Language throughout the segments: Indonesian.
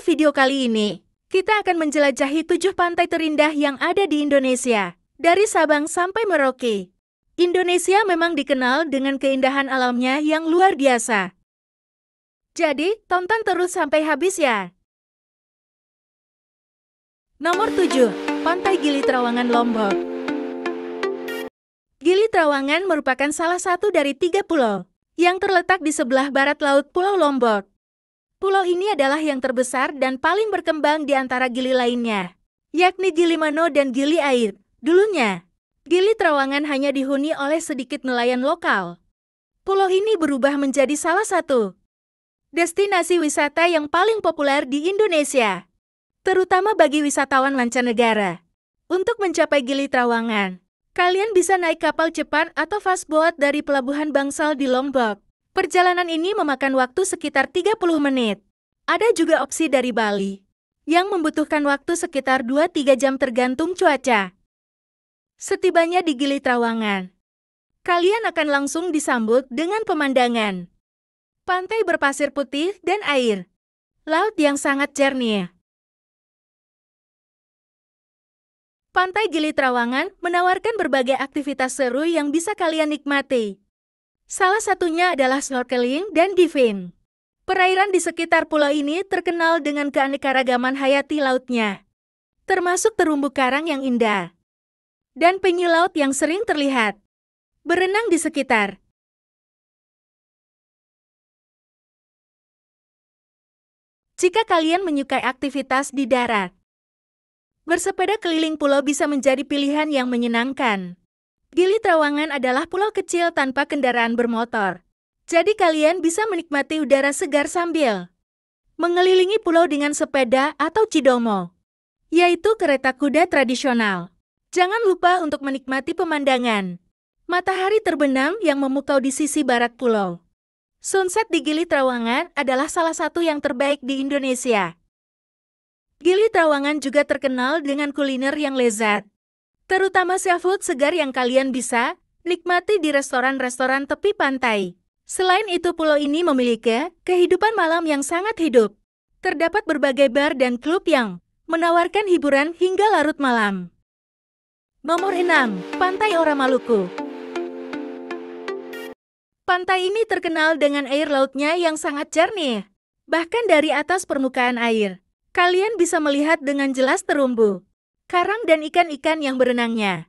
video kali ini, kita akan menjelajahi 7 pantai terindah yang ada di Indonesia, dari Sabang sampai Merauke. Indonesia memang dikenal dengan keindahan alamnya yang luar biasa. Jadi, tonton terus sampai habis ya. Nomor 7. Pantai Gili Trawangan, Lombok. Gili Trawangan merupakan salah satu dari 3 pulau yang terletak di sebelah barat laut Pulau Lombok. Pulau ini adalah yang terbesar dan paling berkembang di antara Gili lainnya, yakni Gili Mano dan Gili Air. Dulunya, Gili Trawangan hanya dihuni oleh sedikit nelayan lokal. Pulau ini berubah menjadi salah satu destinasi wisata yang paling populer di Indonesia, terutama bagi wisatawan mancanegara. Untuk mencapai Gili Trawangan, kalian bisa naik kapal cepat atau fastboat dari Pelabuhan Bangsal di Lombok. Perjalanan ini memakan waktu sekitar 30 menit. Ada juga opsi dari Bali, yang membutuhkan waktu sekitar 2-3 jam tergantung cuaca. Setibanya di Gili Trawangan, kalian akan langsung disambut dengan pemandangan pantai berpasir putih dan air laut yang sangat jernih. Pantai Gili Trawangan menawarkan berbagai aktivitas seru yang bisa kalian nikmati. Salah satunya adalah snorkeling dan diving. Perairan di sekitar pulau ini terkenal dengan keanekaragaman hayati lautnya, termasuk terumbu karang yang indah dan penyu laut yang sering terlihat berenang di sekitar. Jika kalian menyukai aktivitas di darat, bersepeda keliling pulau bisa menjadi pilihan yang menyenangkan. Gili Trawangan adalah pulau kecil tanpa kendaraan bermotor. Jadi kalian bisa menikmati udara segar sambil mengelilingi pulau dengan sepeda atau cidomo, yaitu kereta kuda tradisional. Jangan lupa untuk menikmati pemandangan matahari terbenam yang memukau di sisi barat pulau. Sunset di Gili Trawangan adalah salah satu yang terbaik di Indonesia. Gili Trawangan juga terkenal dengan kuliner yang lezat, terutama seafood segar yang kalian bisa nikmati di restoran-restoran tepi pantai. Selain itu, pulau ini memiliki kehidupan malam yang sangat hidup. Terdapat berbagai bar dan klub yang menawarkan hiburan hingga larut malam. Nomor 6. Pantai Ora, Maluku. Pantai ini terkenal dengan air lautnya yang sangat jernih. Bahkan dari atas permukaan air, kalian bisa melihat dengan jelas terumbu karang dan ikan-ikan yang berenangnya.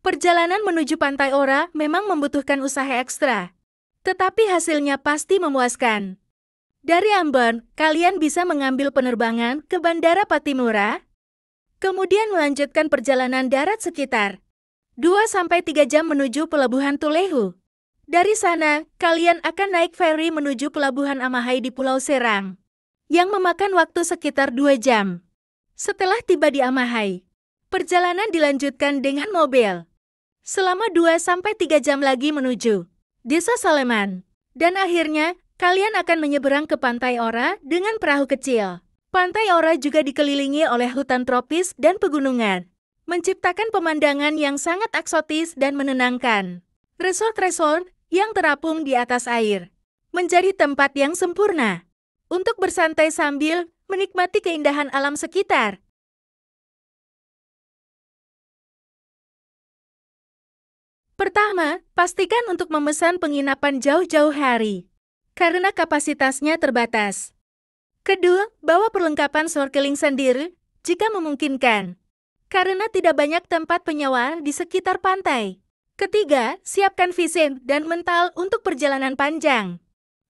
Perjalanan menuju Pantai Ora memang membutuhkan usaha ekstra, tetapi hasilnya pasti memuaskan. Dari Ambon, kalian bisa mengambil penerbangan ke Bandara Patimura, kemudian melanjutkan perjalanan darat sekitar 2-3 jam menuju Pelabuhan Tulehu. Dari sana, kalian akan naik feri menuju Pelabuhan Amahai di Pulau Serang, yang memakan waktu sekitar 2 jam. Setelah tiba di Amahai, perjalanan dilanjutkan dengan mobil selama 2-3 jam lagi menuju Desa Saleman. Dan akhirnya, kalian akan menyeberang ke Pantai Ora dengan perahu kecil. Pantai Ora juga dikelilingi oleh hutan tropis dan pegunungan, menciptakan pemandangan yang sangat eksotis dan menenangkan. Resort-resort yang terapung di atas air menjadi tempat yang sempurna untuk bersantai sambil menikmati keindahan alam sekitar. Pertama, pastikan untuk memesan penginapan jauh-jauh hari, karena kapasitasnya terbatas. Kedua, bawa perlengkapan snorkeling sendiri jika memungkinkan, karena tidak banyak tempat penyewa di sekitar pantai. Ketiga, siapkan fisik dan mental untuk perjalanan panjang,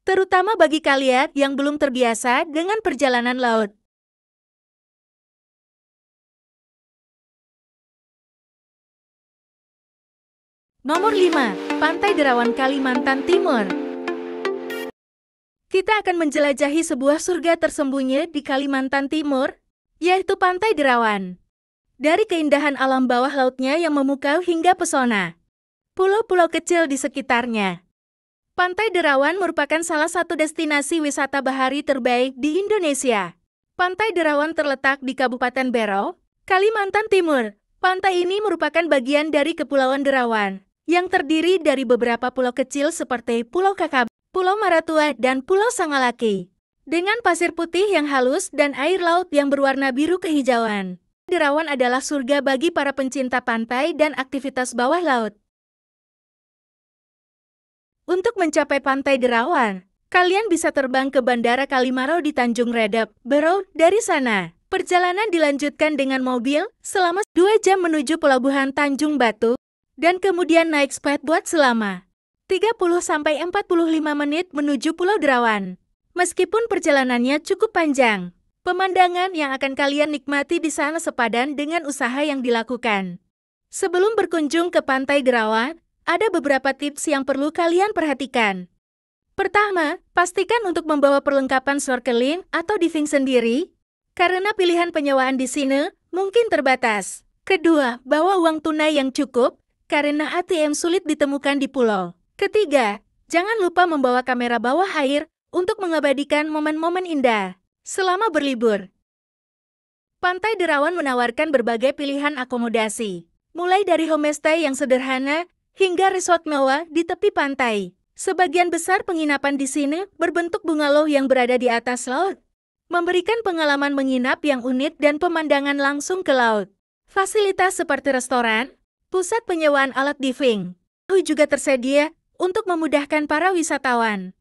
terutama bagi kalian yang belum terbiasa dengan perjalanan laut. Nomor 5. Pantai Derawan, Kalimantan Timur. Kita akan menjelajahi sebuah surga tersembunyi di Kalimantan Timur, yaitu Pantai Derawan. Dari keindahan alam bawah lautnya yang memukau hingga pesona pulau-pulau kecil di sekitarnya, Pantai Derawan merupakan salah satu destinasi wisata bahari terbaik di Indonesia. Pantai Derawan terletak di Kabupaten Berau, Kalimantan Timur. Pantai ini merupakan bagian dari Kepulauan Derawan, yang terdiri dari beberapa pulau kecil seperti Pulau Kakab, Pulau Maratua, dan Pulau Sangalaki. Dengan pasir putih yang halus dan air laut yang berwarna biru kehijauan, Derawan adalah surga bagi para pencinta pantai dan aktivitas bawah laut. Untuk mencapai Pantai Derawan, kalian bisa terbang ke Bandara Kalimarau di Tanjung Redep, Berau. Dari sana, perjalanan dilanjutkan dengan mobil selama 2 jam menuju Pelabuhan Tanjung Batu, dan kemudian naik speedboat selama 30-45 menit menuju Pulau Derawan. Meskipun perjalanannya cukup panjang, pemandangan yang akan kalian nikmati di sana sepadan dengan usaha yang dilakukan. Sebelum berkunjung ke Pantai Derawan, ada beberapa tips yang perlu kalian perhatikan. Pertama, pastikan untuk membawa perlengkapan snorkeling atau diving sendiri, karena pilihan penyewaan di sini mungkin terbatas. Kedua, bawa uang tunai yang cukup, karena ATM sulit ditemukan di pulau. Ketiga, jangan lupa membawa kamera bawah air untuk mengabadikan momen-momen indah selama berlibur. Pantai Derawan menawarkan berbagai pilihan akomodasi, mulai dari homestay yang sederhana hingga resort mewah di tepi pantai. Sebagian besar penginapan di sini berbentuk bungalow yang berada di atas laut, memberikan pengalaman menginap yang unik dan pemandangan langsung ke laut. Fasilitas seperti restoran, pusat penyewaan alat diving, juga tersedia untuk memudahkan para wisatawan.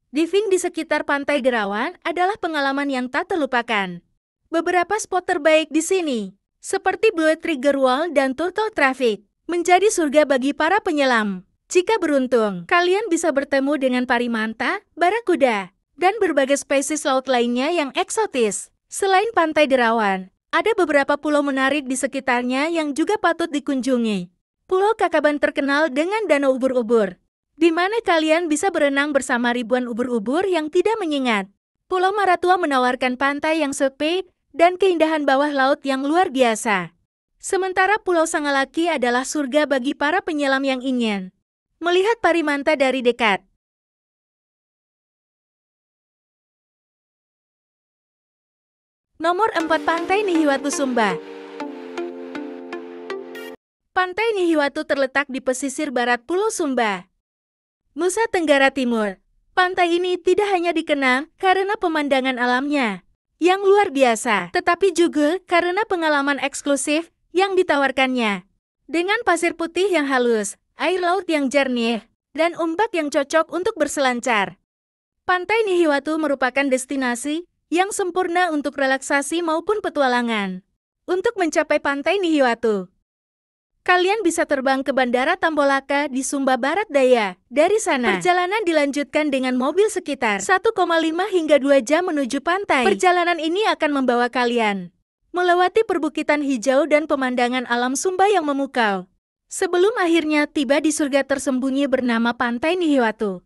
Diving di sekitar Pantai Derawan adalah pengalaman yang tak terlupakan. Beberapa spot terbaik di sini, seperti Blue Trigger Wall dan Turtle Traffic, menjadi surga bagi para penyelam. Jika beruntung, kalian bisa bertemu dengan parimanta, barakuda, dan berbagai spesies laut lainnya yang eksotis. Selain Pantai Derawan, ada beberapa pulau menarik di sekitarnya yang juga patut dikunjungi. Pulau Kakaban terkenal dengan danau ubur-ubur, di mana kalian bisa berenang bersama ribuan ubur-ubur yang tidak menyengat. Pulau Maratua menawarkan pantai yang sepi dan keindahan bawah laut yang luar biasa. Sementara Pulau Sangalaki adalah surga bagi para penyelam yang ingin melihat parimanta dari dekat. Nomor 4, Pantai Nihiwatu Sumba. Pantai Nihiwatu terletak di pesisir barat Pulau Sumba, Nusa Tenggara Timur. Pantai ini tidak hanya dikenal karena pemandangan alamnya yang luar biasa, tetapi juga karena pengalaman eksklusif yang ditawarkannya. Dengan pasir putih yang halus, air laut yang jernih, dan ombak yang cocok untuk berselancar, Pantai Nihiwatu merupakan destinasi yang sempurna untuk relaksasi maupun petualangan. Untuk mencapai Pantai Nihiwatu, kalian bisa terbang ke Bandara Tambolaka di Sumba Barat Daya. Dari sana, perjalanan dilanjutkan dengan mobil sekitar 1,5 hingga 2 jam menuju pantai. Perjalanan ini akan membawa kalian melewati perbukitan hijau dan pemandangan alam Sumba yang memukau, sebelum akhirnya tiba di surga tersembunyi bernama Pantai Nihiwatu.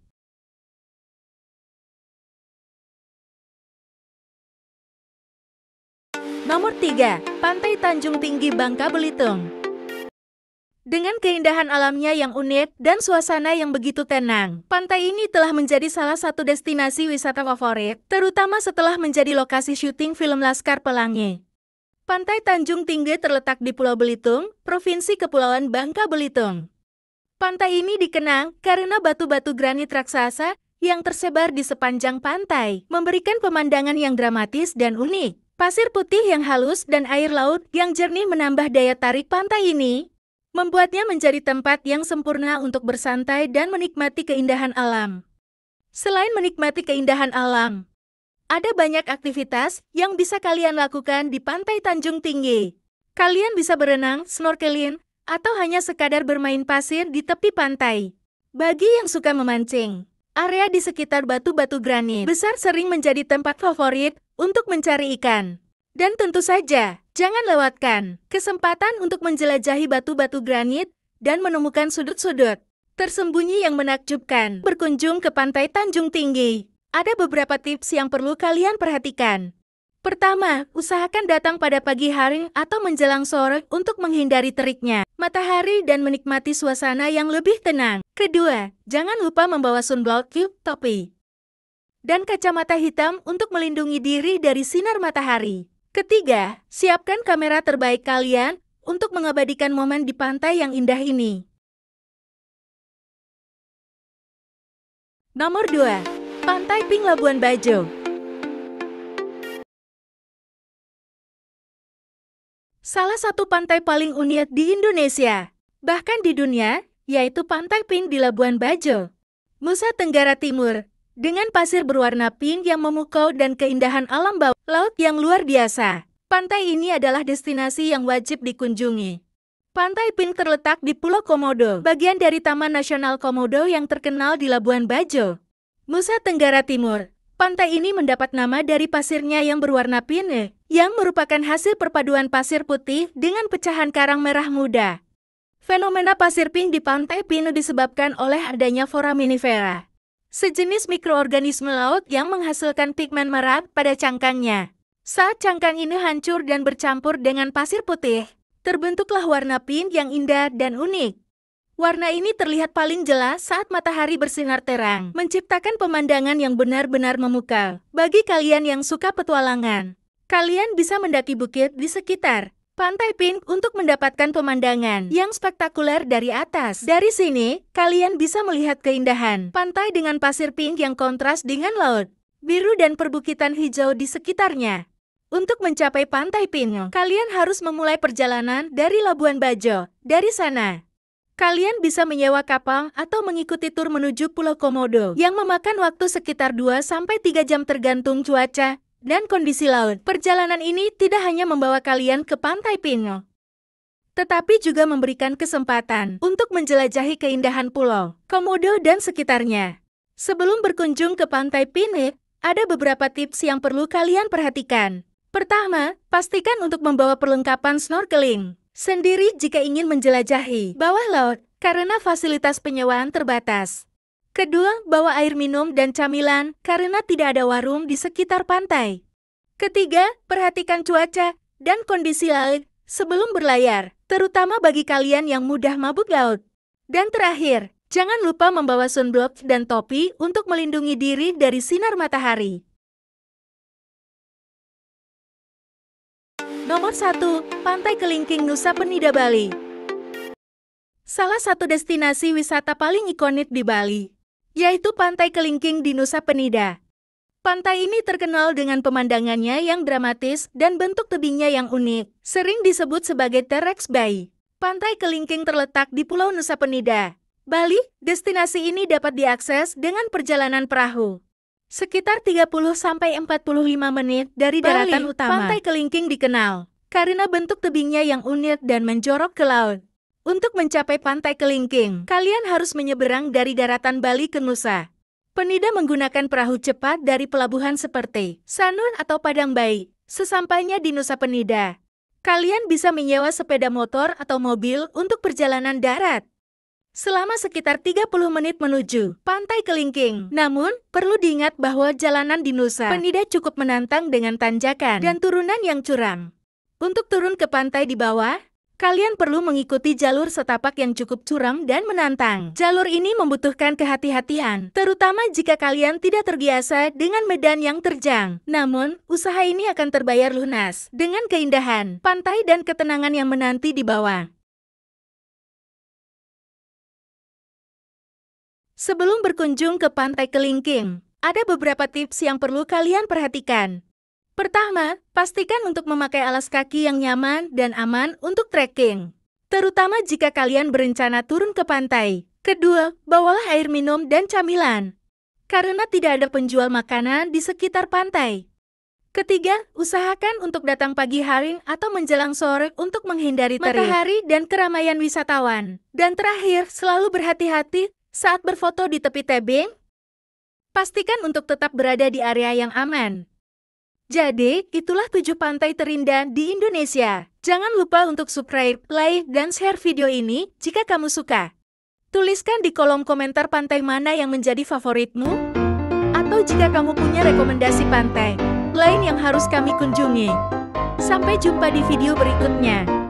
Nomor 3, Pantai Tanjung Tinggi Bangka Belitung. Dengan keindahan alamnya yang unik dan suasana yang begitu tenang, pantai ini telah menjadi salah satu destinasi wisata favorit, terutama setelah menjadi lokasi syuting film Laskar Pelangi. Pantai Tanjung Tinggi terletak di Pulau Belitung, Provinsi Kepulauan Bangka Belitung. Pantai ini dikenang karena batu-batu granit raksasa yang tersebar di sepanjang pantai, memberikan pemandangan yang dramatis dan unik. Pasir putih yang halus dan air laut yang jernih menambah daya tarik pantai ini, membuatnya menjadi tempat yang sempurna untuk bersantai dan menikmati keindahan alam. Selain menikmati keindahan alam, ada banyak aktivitas yang bisa kalian lakukan di Pantai Tanjung Tinggi. Kalian bisa berenang, snorkeling, atau hanya sekadar bermain pasir di tepi pantai. Bagi yang suka memancing, area di sekitar batu-batu granit besar sering menjadi tempat favorit untuk mencari ikan. Dan tentu saja, jangan lewatkan kesempatan untuk menjelajahi batu-batu granit dan menemukan sudut-sudut tersembunyi yang menakjubkan. Berkunjung ke Pantai Tanjung Tinggi, ada beberapa tips yang perlu kalian perhatikan. Pertama, usahakan datang pada pagi hari atau menjelang sore untuk menghindari teriknya matahari dan menikmati suasana yang lebih tenang. Kedua, jangan lupa membawa sunblock, topi, dan kacamata hitam untuk melindungi diri dari sinar matahari. Ketiga, siapkan kamera terbaik kalian untuk mengabadikan momen di pantai yang indah ini. Nomor 2, Pantai Pink Labuan Bajo. salah satu pantai paling unik di Indonesia, bahkan di dunia, yaitu Pantai Pink di Labuan Bajo, Nusa Tenggara Timur, dengan pasir berwarna pink yang memukau dan keindahan alam bawah laut yang luar biasa. Pantai ini adalah destinasi yang wajib dikunjungi. Pantai Pink terletak di Pulau Komodo, bagian dari Taman Nasional Komodo yang terkenal di Labuan Bajo, Nusa Tenggara Timur. Pantai ini mendapat nama dari pasirnya yang berwarna pink, yang merupakan hasil perpaduan pasir putih dengan pecahan karang merah muda. Fenomena pasir pink di Pantai Pink disebabkan oleh adanya foraminifera, sejenis mikroorganisme laut yang menghasilkan pigmen merah pada cangkangnya. Saat cangkang ini hancur dan bercampur dengan pasir putih, terbentuklah warna pink yang indah dan unik. Warna ini terlihat paling jelas saat matahari bersinar terang, menciptakan pemandangan yang benar-benar memukau. Bagi kalian yang suka petualangan, kalian bisa mendaki bukit di sekitar Pantai Pink untuk mendapatkan pemandangan yang spektakuler dari atas. Dari sini, kalian bisa melihat keindahan pantai dengan pasir pink yang kontras dengan laut biru dan perbukitan hijau di sekitarnya. Untuk mencapai Pantai Pink, kalian harus memulai perjalanan dari Labuan Bajo. Dari sana, kalian bisa menyewa kapal atau mengikuti tur menuju Pulau Komodo yang memakan waktu sekitar 2-3 jam tergantung cuaca dan kondisi laut. Perjalanan ini tidak hanya membawa kalian ke Pantai Pink, tetapi juga memberikan kesempatan untuk menjelajahi keindahan Pulau Komodo dan sekitarnya. Sebelum berkunjung ke Pantai Pink, ada beberapa tips yang perlu kalian perhatikan. Pertama, pastikan untuk membawa perlengkapan snorkeling sendiri jika ingin menjelajahi bawah laut, karena fasilitas penyewaan terbatas. Kedua, bawa air minum dan camilan, karena tidak ada warung di sekitar pantai. Ketiga, perhatikan cuaca dan kondisi laut sebelum berlayar, terutama bagi kalian yang mudah mabuk laut. Dan terakhir, jangan lupa membawa sunblock dan topi untuk melindungi diri dari sinar matahari. Nomor 1. Pantai Kelingking, Nusa Penida, Bali. Salah satu destinasi wisata paling ikonik di Bali, yaitu Pantai Kelingking di Nusa Penida. Pantai ini terkenal dengan pemandangannya yang dramatis dan bentuk tebingnya yang unik, sering disebut sebagai T-Rex Bay. Pantai Kelingking terletak di Pulau Nusa Penida, Bali. Destinasi ini dapat diakses dengan perjalanan perahu sekitar 30-45 menit dari daratan utama. Pantai Kelingking dikenal karena bentuk tebingnya yang unik dan menjorok ke laut. Untuk mencapai Pantai Kelingking, kalian harus menyeberang dari daratan Bali ke Nusa Penida menggunakan perahu cepat dari pelabuhan seperti Sanur atau Padang Bayi. Sesampainya di Nusa Penida, kalian bisa menyewa sepeda motor atau mobil untuk perjalanan darat selama sekitar 30 menit menuju Pantai Kelingking. Namun, perlu diingat bahwa jalanan di Nusa Penida cukup menantang dengan tanjakan dan turunan yang curam. Untuk turun ke pantai di bawah, kalian perlu mengikuti jalur setapak yang cukup curam dan menantang. Jalur ini membutuhkan kehati-hatian, terutama jika kalian tidak terbiasa dengan medan yang terjang. Namun, usaha ini akan terbayar lunas dengan keindahan pantai dan ketenangan yang menanti di bawah. Sebelum berkunjung ke Pantai Kelingking, ada beberapa tips yang perlu kalian perhatikan. Pertama, pastikan untuk memakai alas kaki yang nyaman dan aman untuk trekking, terutama jika kalian berencana turun ke pantai. Kedua, bawalah air minum dan camilan, karena tidak ada penjual makanan di sekitar pantai. Ketiga, usahakan untuk datang pagi hari atau menjelang sore untuk menghindari terik matahari dan keramaian wisatawan. Dan terakhir, selalu berhati-hati saat berfoto di tepi tebing. Pastikan untuk tetap berada di area yang aman. Jadi, itulah 7 pantai terindah di Indonesia. Jangan lupa untuk subscribe, like, dan share video ini jika kamu suka. Tuliskan di kolom komentar pantai mana yang menjadi favoritmu, atau jika kamu punya rekomendasi pantai lain yang harus kami kunjungi. Sampai jumpa di video berikutnya.